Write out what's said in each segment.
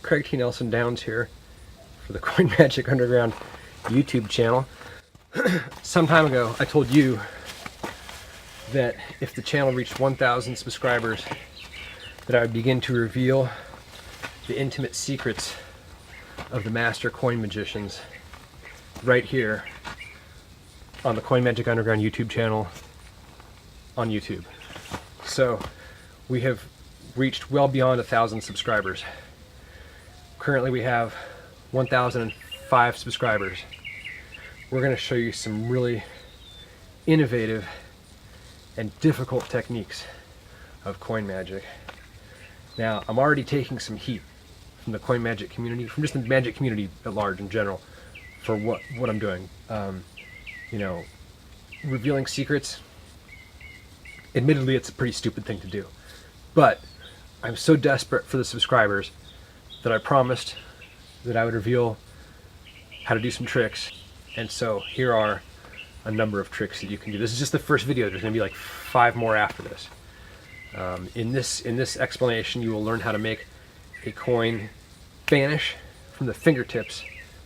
Craig T. Nelson Downs here for the Coin Magic Underground YouTube channel. Some time ago, I told you that if the channel reached 1,000 subscribers, that I would begin to reveal the intimate secrets of the master coin magicians right here on the Coin Magic Underground YouTube channel on YouTube. So we have reached well beyond 1,000 subscribers. Currently we have 1,005 subscribers. We're going to show you some really innovative and difficult techniques of coin magic. Now, I'm already taking some heat from the coin magic community, from just the magic community at large in general, for what I'm doing. You know, revealing secrets, admittedly it's a pretty stupid thing to do, but I'm so desperate for the subscribers that I promised that I would reveal how to do some tricks. And so here are a number of tricks that you can do. This is just the first video. There's going to be like 5 more after this. In this explanation, you will learn how to make a coin vanish from the fingertips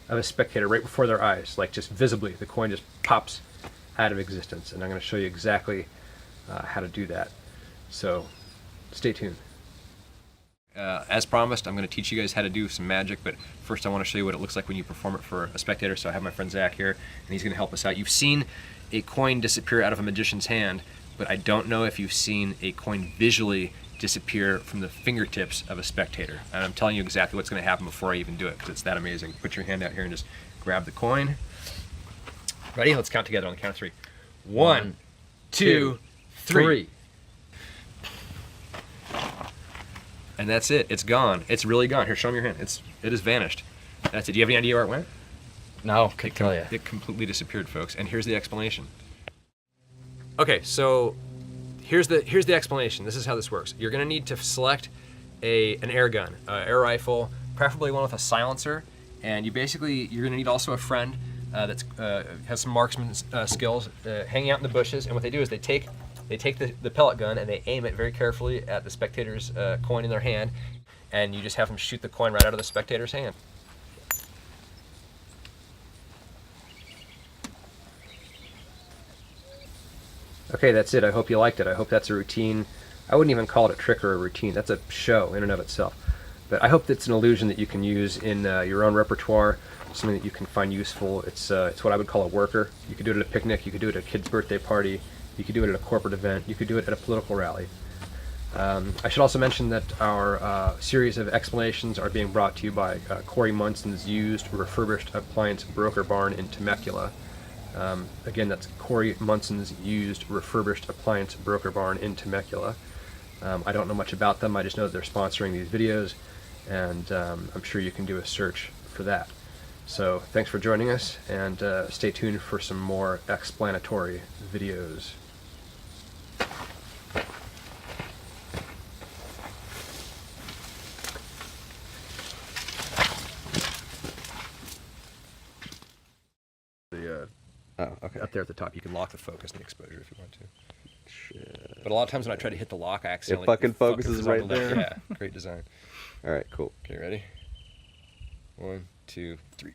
of a spectator right before their eyes, like just visibly. The coin just pops out of existence, and I'm going to show you exactly how to do that. So stay tuned. As promised, I'm going to teach you guys how to do some magic, but first I want to show you what it looks like when you perform it for a spectator. So I have my friend Zach here, and he's going to help us out. You've seen a coin disappear out of a magician's hand, but I don't know if you've seen a coin visually disappear from the fingertips of a spectator. And I'm telling you exactly what's going to happen before I even do it, because it's that amazing. Put your hand out here and just grab the coin. Ready? Let's count together on the count of 3. 1, 2, 3. And that's it. It's gone. It's really gone. Here, show me your hand. It has vanished. That's it. Do you have any idea where it went? No, couldn't tell you. It completely disappeared, folks. And here's the explanation. Okay, so here's the explanation. This is how this works. You're going to need to select an air gun, air rifle, preferably one with a silencer. And you're going to need also a friend that has some marksman skills, hanging out in the bushes. And what they do is they take the pellet gun and they aim it very carefully at the spectator's coin in their hand, and you just have them shoot the coin right out of the spectator's hand. Okay, that's it. I hope you liked it. I hope that's a routine. I wouldn't even call it a trick or a routine. That's a show in and of itself. But I hope that's an illusion that you can use in your own repertoire, something that you can find useful. It's what I would call a worker. You could do it at a picnic. You could do it at a kid's birthday party. You could do it at a corporate event. You could do it at a political rally. I should also mention that our series of explanations are being brought to you by Corey Munson's used refurbished appliance broker barn in Temecula. Again, that's Corey Munson's used refurbished appliance broker barn in Temecula. I don't know much about them. I just know that they're sponsoring these videos, and I'm sure you can do a search for that. So thanks for joining us, and stay tuned for some more explanatory videos. Okay. Up there at the top, you can lock the focus and the exposure if you want to. Shit. But a lot of times when I try to hit the lock, I accidentally... It fucking focuses right there? Yeah, great design. Alright, cool. Okay, ready? 1, 2, 3.